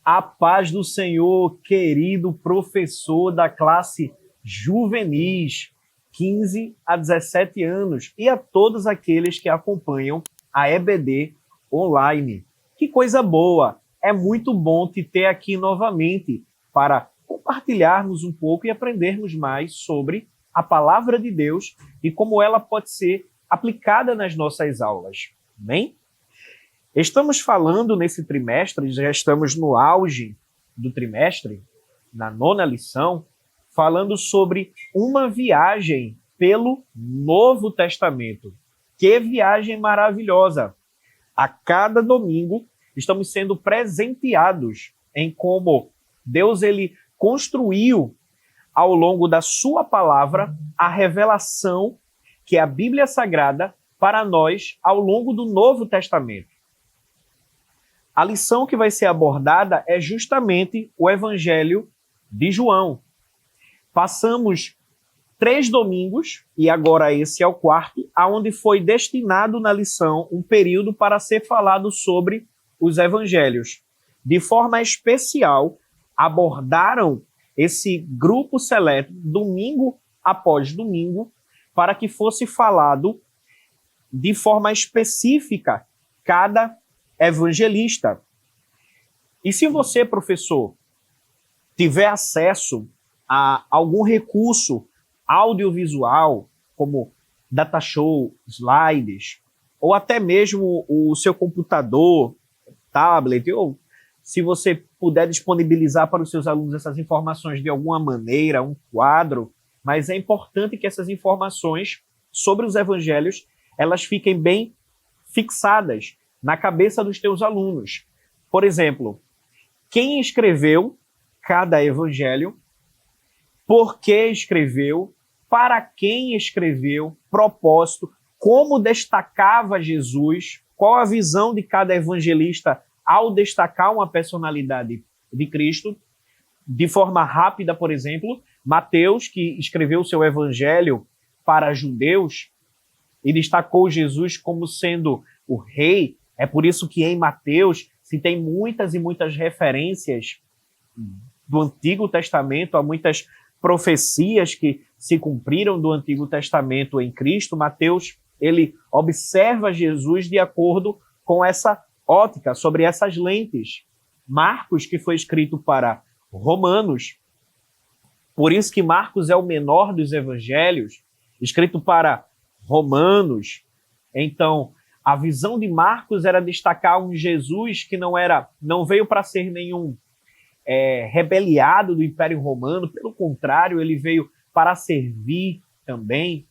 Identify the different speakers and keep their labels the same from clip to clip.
Speaker 1: A paz do Senhor, querido professor da classe juvenis, 15 a 17 anos, e a todos aqueles que acompanham a EBD online. Que coisa boa! É muito bom te ter aqui novamente para compartilharmos um pouco e aprendermos mais sobre a palavra de Deus e como ela pode ser aplicada nas nossas aulas. Amém? Estamos falando nesse trimestre, já estamos no auge do trimestre, na 9ª lição, falando sobre uma viagem pelo Novo Testamento. Que viagem maravilhosa! A cada domingo estamos sendo presenteados em como Deus ele construiu ao longo da sua palavra a revelação que é a Bíblia Sagrada para nós ao longo do Novo Testamento. A lição que vai ser abordada é justamente o Evangelho de João. Passamos 3 domingos, e agora esse é o 4º, aonde foi destinado na lição um período para ser falado sobre os evangelhos. De forma especial, abordaram esse grupo seleto, domingo após domingo, para que fosse falado de forma específica cada evangelista. E se você, professor, tiver acesso a algum recurso audiovisual, como datashow, slides, ou até mesmo o seu computador, tablet, ou se você puder disponibilizar para os seus alunos essas informações de alguma maneira, um quadro, mas é importante que essas informações sobre os evangelhos, elas fiquem bem fixadas na cabeça dos teus alunos. Por exemplo, quem escreveu cada evangelho, por que escreveu, para quem escreveu, propósito, como destacava Jesus, qual a visão de cada evangelista ao destacar uma personalidade de Cristo, de forma rápida, por exemplo, Mateus, que escreveu o seu evangelho para judeus e destacou Jesus como sendo o rei. É por isso que em Mateus se tem muitas e muitas referências do Antigo Testamento, há muitas profecias que se cumpriram do Antigo Testamento em Cristo. Mateus, ele observa Jesus de acordo com essa ótica, sobre essas lentes. Marcos, que foi escrito para romanos, por isso que Marcos é o menor dos evangelhos, escrito para romanos. Então, a visão de Marcos era destacar um Jesus que não veio para ser nenhum rebeliado do Império Romano, pelo contrário, ele veio para servir também.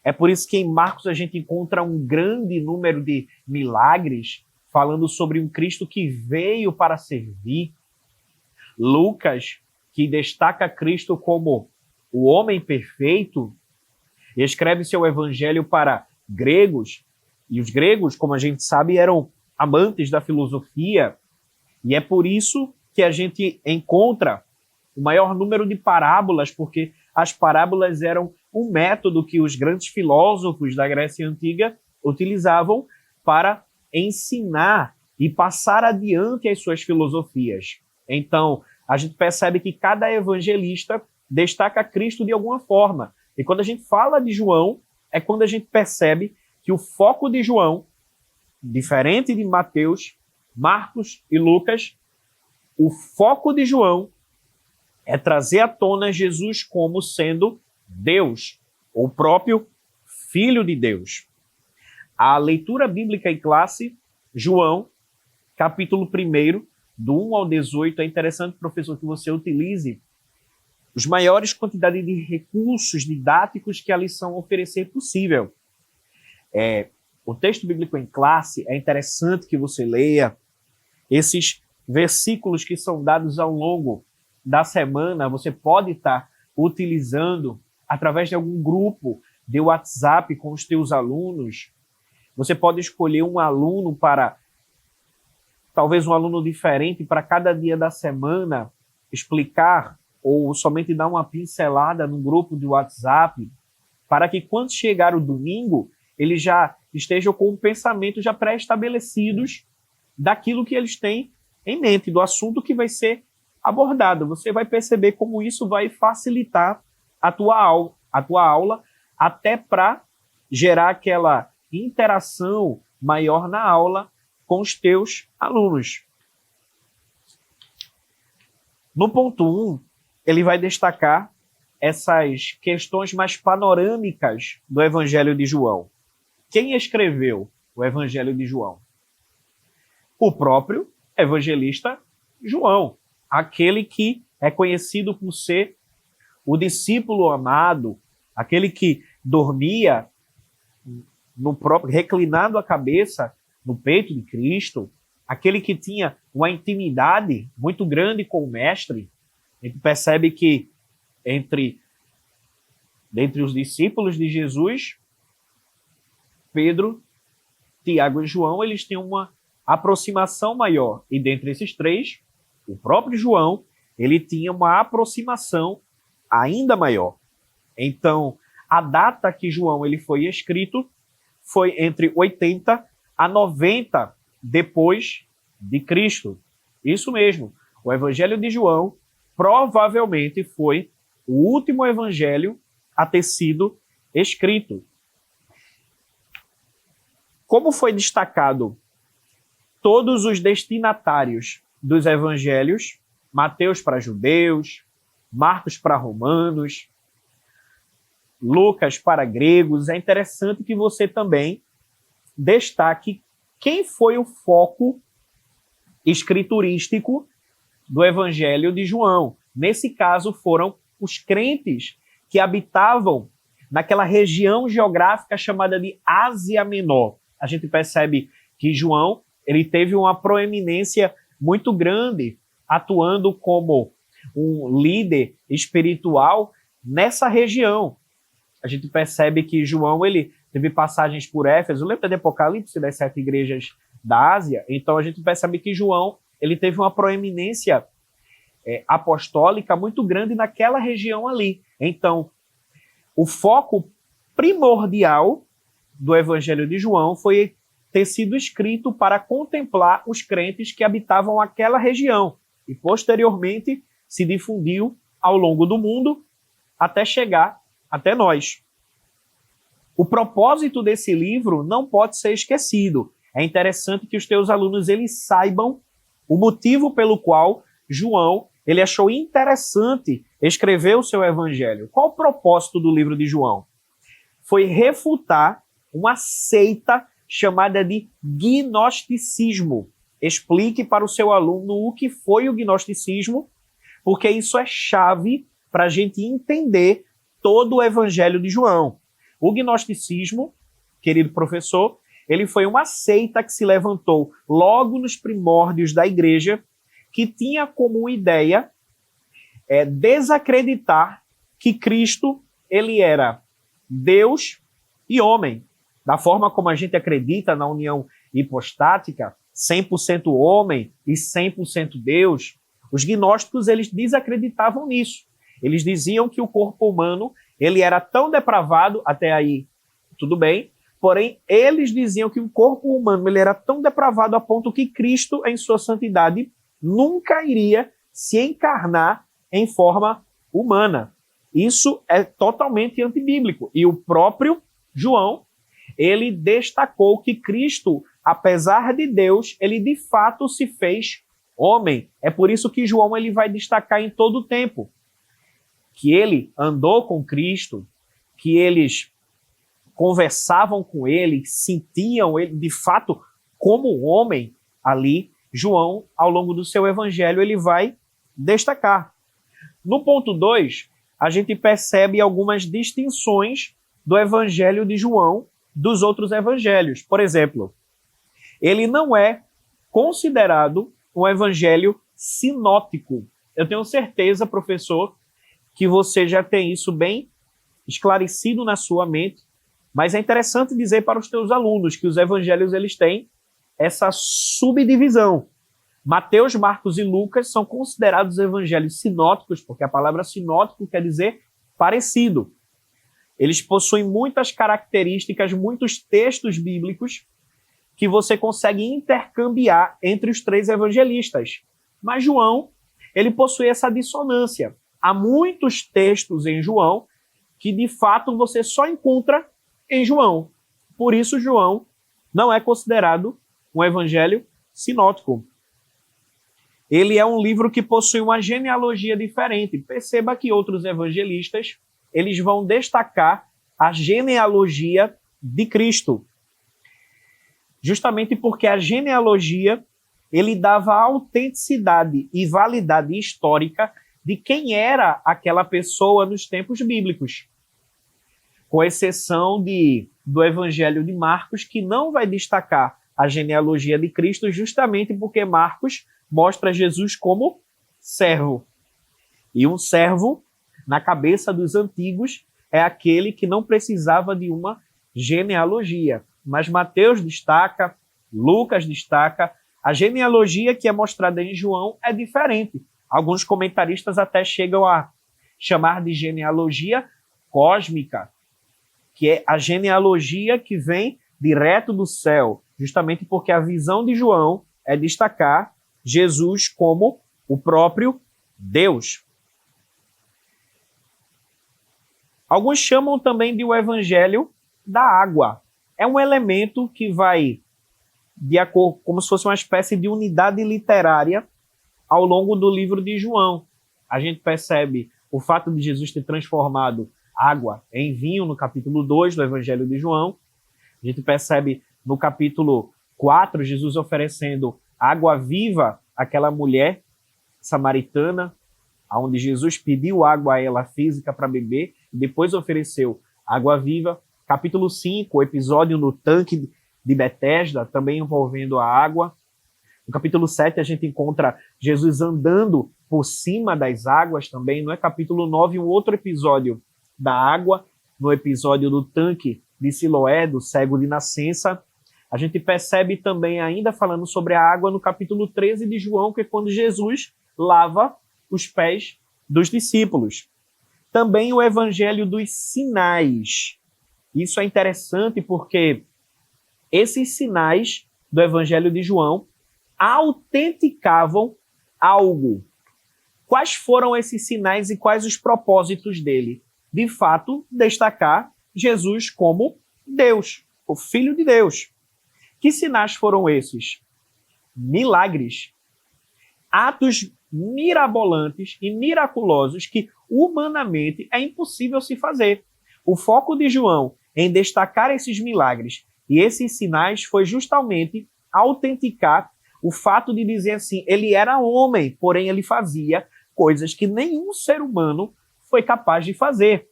Speaker 1: É por isso que em Marcos a gente encontra um grande número de milagres, falando sobre um Cristo que veio para servir. Lucas, que destaca Cristo como o homem perfeito, escreve seu evangelho para gregos, e os gregos, como a gente sabe, eram amantes da filosofia, e é por isso que a gente encontra o maior número de parábolas, porque as parábolas eram um método que os grandes filósofos da Grécia Antiga utilizavam para ensinar e passar adiante as suas filosofias. Então, a gente percebe que cada evangelista destaca Cristo de alguma forma. E quando a gente fala de João, é quando a gente percebe que o foco de João, diferente de Mateus, Marcos e Lucas, o foco de João é trazer à tona Jesus como sendo Deus, o próprio Filho de Deus. A leitura bíblica em classe, João, capítulo 1, do 1 ao 18, é interessante, professor, que você utilize os maiores quantidades de recursos didáticos que a lição oferecer possível. O texto bíblico em classe, é interessante que você leia esses versículos que são dados ao longo da semana. Você pode estar utilizando através de algum grupo de WhatsApp com os teus alunos. Você pode escolher um aluno para, talvez um aluno diferente para cada dia da semana, explicar ou somente dar uma pincelada num grupo de WhatsApp, para que quando chegar o domingo, eles já estejam com o pensamento já pré-estabelecidos daquilo que eles têm em mente do assunto que vai ser abordado. Você vai perceber como isso vai facilitar a tua aula, até para gerar aquela interação maior na aula com os teus alunos. No ponto 1, ele vai destacar essas questões mais panorâmicas do Evangelho de João. Quem escreveu o Evangelho de João? O próprio evangelista João, aquele que é conhecido por ser o discípulo amado, aquele que dormia reclinando a cabeça no peito de Cristo, aquele que tinha uma intimidade muito grande com o Mestre. A gente percebe que dentre os discípulos de Jesus, Pedro, Tiago e João, eles têm uma aproximação maior. E dentre esses três, o próprio João, ele tinha uma aproximação ainda maior. Então, a data que João ele foi escrito foi entre 80 a 90 depois de Cristo. Isso mesmo. O Evangelho de João provavelmente foi o último evangelho a ter sido escrito. Como foi destacado todos os destinatários dos evangelhos, Mateus para judeus, Marcos para romanos, Lucas para gregos, é interessante que você também destaque quem foi o foco escriturístico do Evangelho de João. Nesse caso, foram os crentes que habitavam naquela região geográfica chamada de Ásia Menor. A gente percebe que João ele teve uma proeminência muito grande, atuando como um líder espiritual nessa região. A gente percebe que João ele teve passagens por Éfeso, lembra de Apocalipse das 7 igrejas da Ásia? Então a gente percebe que João ele teve uma proeminência apostólica muito grande naquela região ali. Então, o foco primordial do Evangelho de João foi ter sido escrito para contemplar os crentes que habitavam aquela região e, posteriormente, se difundiu ao longo do mundo até chegar até nós. O propósito desse livro não pode ser esquecido. É interessante que os teus alunos eles saibam o motivo pelo qual João ele achou interessante escrever o seu evangelho. Qual o propósito do livro de João? Foi refutar uma seita chamada de gnosticismo. Explique para o seu aluno o que foi o gnosticismo, porque isso é chave para a gente entender todo o evangelho de João. O gnosticismo, querido professor, ele foi uma seita que se levantou logo nos primórdios da igreja, que tinha como ideia desacreditar que Cristo ele era Deus e homem. Da forma como a gente acredita na união hipostática, 100% homem e 100% Deus, os gnósticos eles desacreditavam nisso. Eles diziam que o corpo humano ele era tão depravado, até aí tudo bem, porém eles diziam que o corpo humano ele era tão depravado a ponto que Cristo, em sua santidade, nunca iria se encarnar em forma humana. Isso é totalmente antibíblico. E o próprio João, ele destacou que Cristo, apesar de Deus, ele de fato se fez homem. É por isso que João ele vai destacar em todo o tempo que ele andou com Cristo, que eles conversavam com ele, sentiam ele de fato como homem ali. João, ao longo do seu evangelho, ele vai destacar. No ponto 2, a gente percebe algumas distinções do evangelho de João dos outros evangelhos. Por exemplo, ele não é considerado um evangelho sinótico. Eu tenho certeza, professor, que você já tem isso bem esclarecido na sua mente, mas é interessante dizer para os teus alunos que os evangelhos eles têm essa subdivisão. Mateus, Marcos e Lucas são considerados evangelhos sinóticos, porque a palavra sinótico quer dizer parecido. Eles possuem muitas características, muitos textos bíblicos que você consegue intercambiar entre os três evangelistas. Mas João, ele possui essa dissonância. Há muitos textos em João que, de fato, você só encontra em João. Por isso, João não é considerado um evangelho sinótico. Ele é um livro que possui uma genealogia diferente. Perceba que outros evangelistas, eles vão destacar a genealogia de Cristo. Justamente porque a genealogia, ele dava autenticidade e validade histórica de quem era aquela pessoa nos tempos bíblicos. Com exceção do Evangelho de Marcos, que não vai destacar a genealogia de Cristo, justamente porque Marcos mostra Jesus como servo. E um servo, na cabeça dos antigos, é aquele que não precisava de uma genealogia. Mas Mateus destaca, Lucas destaca, a genealogia que é mostrada em João é diferente. Alguns comentaristas até chegam a chamar de genealogia cósmica, que é a genealogia que vem direto do céu, justamente porque a visão de João é destacar Jesus como o próprio Deus. Alguns chamam também de o evangelho da água. É um elemento que vai de acordo, como se fosse uma espécie de unidade literária ao longo do livro de João. A gente percebe o fato de Jesus ter transformado água em vinho no capítulo 2 do Evangelho de João. A gente percebe no capítulo 4 Jesus oferecendo água viva àquela mulher samaritana, onde Jesus pediu água a ela física para beber e depois ofereceu água viva. Capítulo 5, o episódio no tanque de Betesda, também envolvendo a água. No capítulo 7, a gente encontra Jesus andando por cima das águas também. No capítulo 9, um outro episódio da água, no episódio do tanque de Siloé, do cego de nascença. A gente percebe também, ainda falando sobre a água, no capítulo 13 de João, que é quando Jesus lava os pés dos discípulos. Também o evangelho dos sinais. Isso é interessante porque esses sinais do evangelho de João autenticavam algo. Quais foram esses sinais e quais os propósitos dele? De fato, destacar Jesus como Deus, o Filho de Deus. Que sinais foram esses? Milagres. Atos mirabolantes e miraculosos que humanamente é impossível se fazer. O foco de João em destacar esses milagres e esses sinais foi justamente autenticar o fato de dizer assim, ele era homem, porém ele fazia coisas que nenhum ser humano foi capaz de fazer.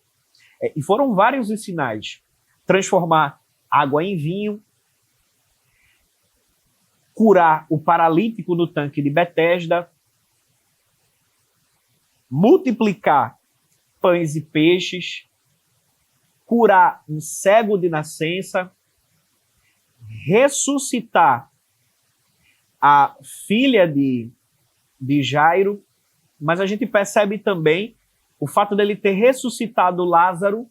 Speaker 1: E foram vários os sinais. Transformar água em vinho, curar o paralítico no tanque de Betesda, multiplicar pães e peixes, curar um cego de nascença, ressuscitar a filha de Jairo, mas a gente percebe também o fato dele ter ressuscitado Lázaro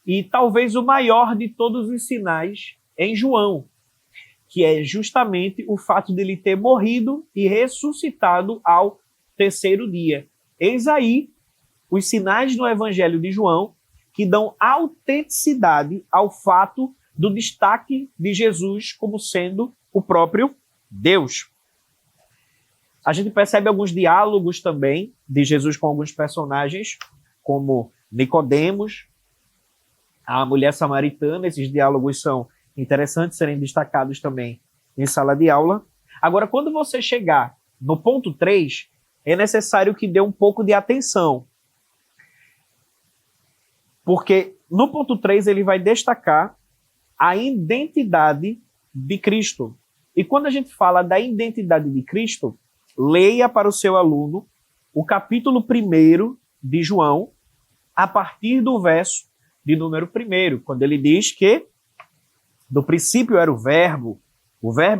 Speaker 1: e talvez o maior de todos os sinais em João, que é justamente o fato dele ter morrido e ressuscitado ao terceiro dia. Eis aí os sinais no Evangelho de João que dão autenticidade ao fato do destaque de Jesus como sendo o próprio Deus. A gente percebe alguns diálogos também de Jesus com alguns personagens, como Nicodemos, a mulher samaritana. Esses diálogos são interessantes serem destacados também em sala de aula. Agora, quando você chegar no ponto 3, é necessário que dê um pouco de atenção. Porque no ponto 3 ele vai destacar a identidade de Cristo. E quando a gente fala da identidade de Cristo, leia para o seu aluno o capítulo 1 de João, a partir do verso de número 1, quando ele diz que no princípio era o Verbo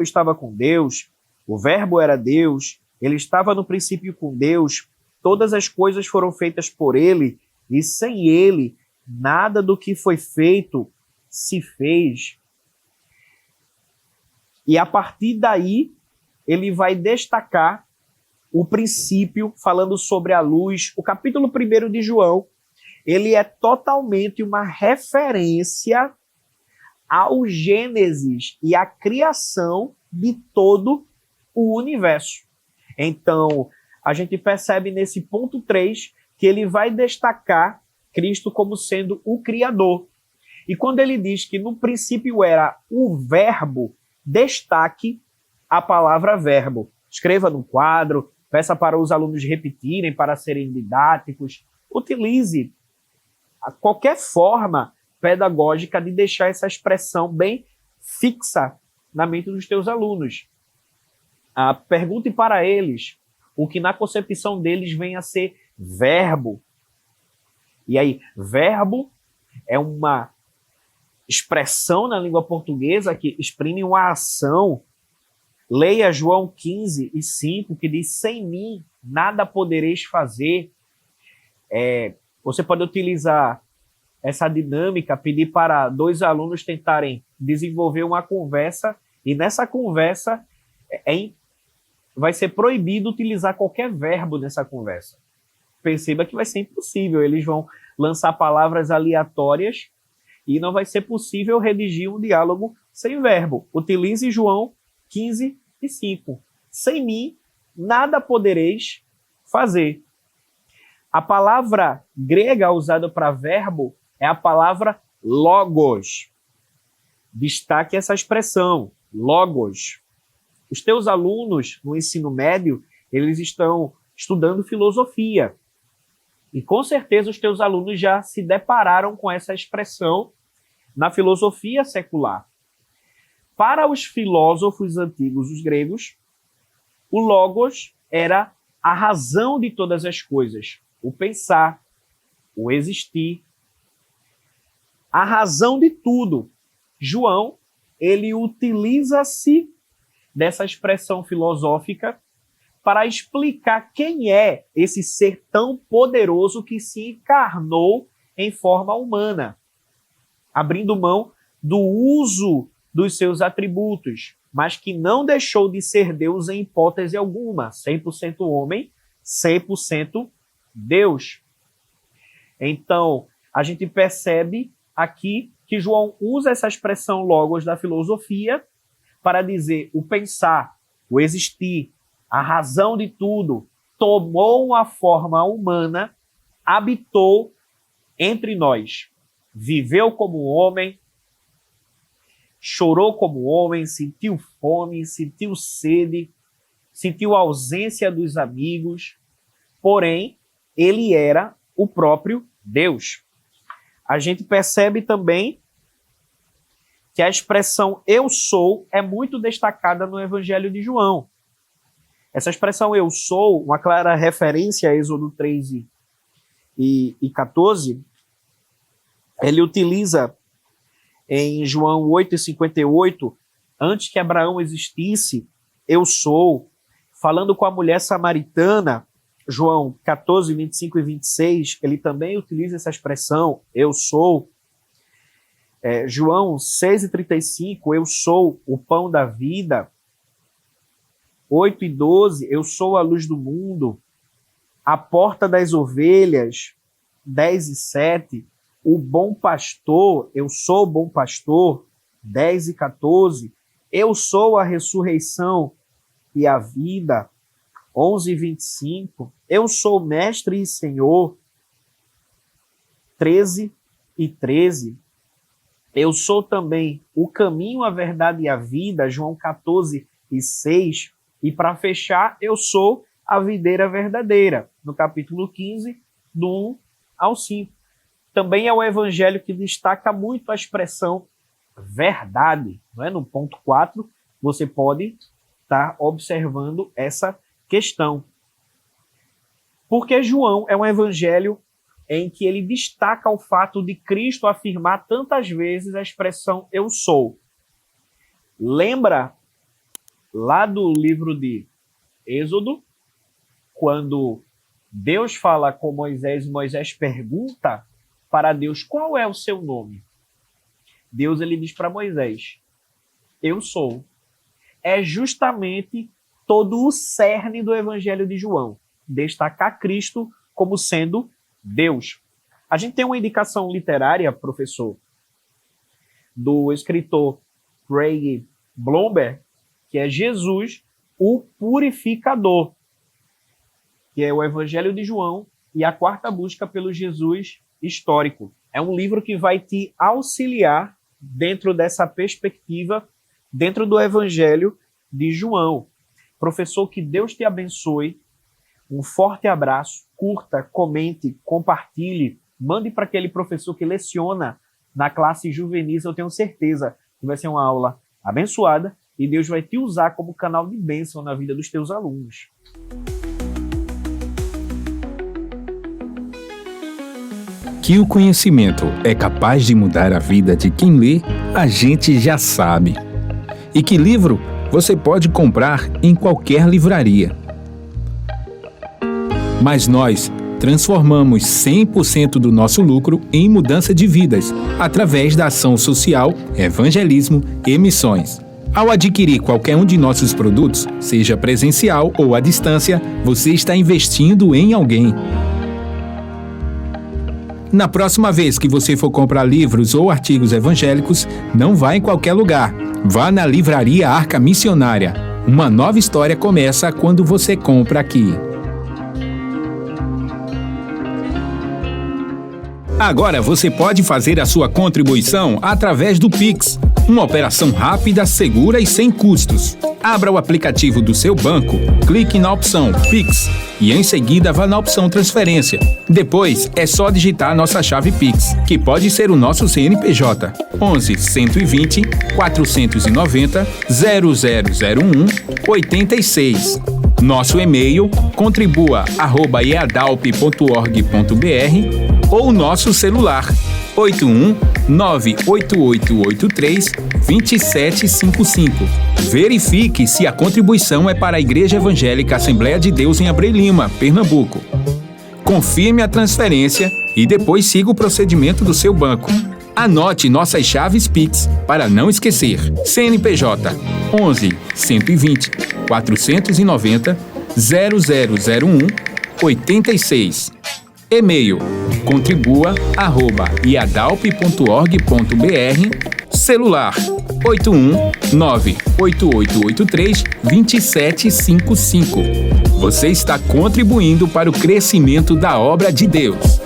Speaker 1: estava com Deus, o Verbo era Deus, ele estava no princípio com Deus, todas as coisas foram feitas por ele, e sem ele, nada do que foi feito se fez. E a partir daí, ele vai destacar o princípio, falando sobre a luz. O capítulo 1 de João, ele é totalmente uma referência ao Gênesis e à criação de todo o universo. Então, a gente percebe nesse ponto 3 que ele vai destacar Cristo como sendo o Criador. E quando ele diz que no princípio era o verbo, destaque a palavra verbo. Escreva no quadro, peça para os alunos repetirem para serem didáticos. Utilize qualquer forma pedagógica de deixar essa expressão bem fixa na mente dos teus alunos. Pergunte para eles o que na concepção deles vem a ser verbo. E aí, verbo é uma expressão na língua portuguesa que exprime uma ação. Leia João 15:5, que diz: sem mim nada podereis fazer. Você pode utilizar essa dinâmica, pedir para 2 alunos tentarem desenvolver uma conversa, e nessa conversa vai ser proibido utilizar qualquer verbo nessa conversa. Perceba que vai ser impossível, eles vão lançar palavras aleatórias e não vai ser possível redigir um diálogo sem verbo. Utilize João 15:5. Sem mim, nada podereis fazer. A palavra grega usada para verbo é a palavra logos. Destaque essa expressão, logos. Os teus alunos no ensino médio, eles estão estudando filosofia. E com certeza os teus alunos já se depararam com essa expressão na filosofia secular. Para os filósofos antigos, os gregos, o logos era a razão de todas as coisas, o pensar, o existir, a razão de tudo. João, ele utiliza-se dessa expressão filosófica para explicar quem é esse ser tão poderoso que se encarnou em forma humana, abrindo mão do uso dos seus atributos, mas que não deixou de ser Deus em hipótese alguma, 100% homem, 100% Deus. Então, a gente percebe aqui que João usa essa expressão logos da filosofia para dizer o pensar, o existir, a razão de tudo, tomou uma forma humana, habitou entre nós, viveu como homem, chorou como homem, sentiu fome, sentiu sede, sentiu a ausência dos amigos, porém, ele era o próprio Deus. A gente percebe também que a expressão eu sou é muito destacada no Evangelho de João. Essa expressão eu sou, uma clara referência a Êxodo 3 e 14, ele utiliza em João 8:58, antes que Abraão existisse, eu sou, falando com a mulher samaritana, João 14:25 e 26, ele também utiliza essa expressão, eu sou. João 6:35, eu sou o pão da vida. 8:12, eu sou a luz do mundo. A porta das ovelhas. 10:7, o bom pastor, eu sou o bom pastor. 10:14, eu sou a ressurreição e a vida. 11:25, eu sou mestre e senhor. 13:13, eu sou também o caminho, a verdade e a vida. João 14:6, e para fechar, eu sou a videira verdadeira, no capítulo 15, do 1 ao 5. Também é o evangelho que destaca muito a expressão verdade. Não é? No ponto 4, você pode estar observando essa questão. Porque João é um evangelho em que ele destaca o fato de Cristo afirmar tantas vezes a expressão eu sou. Lembra lá do livro de Êxodo, quando Deus fala com Moisés, Moisés pergunta para Deus qual é o seu nome. Deus ele diz para Moisés, eu sou. é justamente todo o cerne do Evangelho de João, destacar Cristo como sendo Deus. A gente tem uma indicação literária, professor, do escritor Craig Blomberg, que é Jesus, o Purificador, que é o Evangelho de João e a quarta busca pelo Jesus histórico. É um livro que vai te auxiliar dentro dessa perspectiva, dentro do Evangelho de João. Professor, que Deus te abençoe. Um forte abraço. Curta, comente, compartilhe. Mande para aquele professor que leciona na classe juvenis. Eu tenho certeza que vai ser uma aula abençoada e Deus vai te usar como canal de bênção na vida dos teus alunos.
Speaker 2: Que o conhecimento é capaz de mudar a vida de quem lê, a gente já sabe. E que livro você pode comprar em qualquer livraria. Mas nós transformamos 100% do nosso lucro em mudança de vidas, através da ação social, evangelismo e missões. Ao adquirir qualquer um de nossos produtos, seja presencial ou à distância, você está investindo em alguém. Na próxima vez que você for comprar livros ou artigos evangélicos, não vá em qualquer lugar. Vá na Livraria Arca Missionária. Uma nova história começa quando você compra aqui. Agora você pode fazer a sua contribuição através do Pix. Uma operação rápida, segura e sem custos. Abra o aplicativo do seu banco, clique na opção Pix e em seguida vá na opção Transferência. Depois é só digitar nossa chave Pix, que pode ser o nosso CNPJ 11 120 490 0001 86. Nosso e-mail contribua@eadalp.org.br ou nosso celular 81 98883 2755. Verifique se a contribuição é para a Igreja Evangélica Assembleia de Deus em Abreu Lima, Pernambuco. Confirme a transferência e depois siga o procedimento do seu banco. Anote nossas chaves Pix para não esquecer. CNPJ 11 120 490 0001 86. E-mail contribua@iadalp.org.br. Celular 81 98883 2755. Você está contribuindo para o crescimento da obra de Deus.